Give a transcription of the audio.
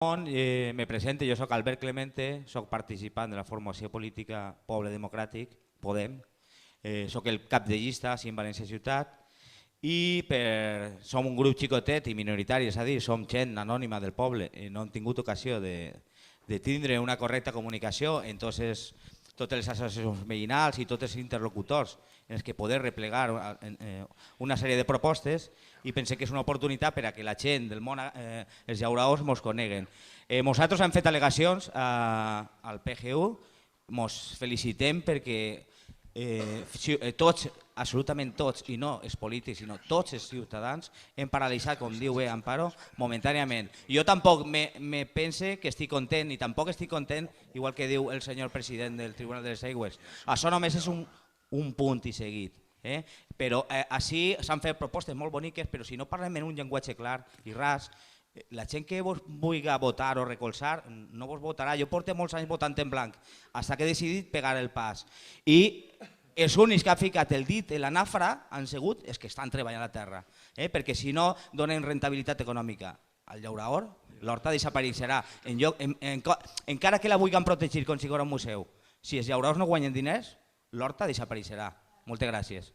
Me presento, jo sóc Albert Clemente, sóc participant de la formació política Poble Democràtic, Podem, sóc el cap de llista així en València Ciutat i som un grup xicotet i minoritari, és a dir, som gent anònima del poble i no hem tingut ocasió de tindre una correcta comunicació en totes les associacions veïnals i tots els interlocutors en els que poder replegar una sèrie de propostes i pensé que és una oportunitat per a que la gent del món, els llauraors, ens coneguen. Nosaltres hem fet al·legacions al PGU, ens felicitem perquè tots, absolutament tots, i no els polítics, sinó tots els ciutadans, hem paralitzat, com diu Amparo, momentàniament. Jo tampoc me pense que estic content, ni tampoc estic content, igual que diu el senyor president del Tribunal de les Aigües. Això només és un punt i seguit. Però així s'han fet propostes molt boniques, però si no parlem en un llenguatge clar i ras, la gent que vos vulgui votar o recolzar no vos votarà. Jo porto molts anys votant en blanc, fins que he decidit pegar el pas. I els únics que han ficat el dit en la nafra han sigut els que estan treballant a la terra, perquè si no donen rentabilitat econòmica al llauraor, l'horta desapareixerà. Encara que la vulguin protegir com si fos un museu, si els llauraors no guanyen diners, l'horta desapareixerà. Moltes gràcies.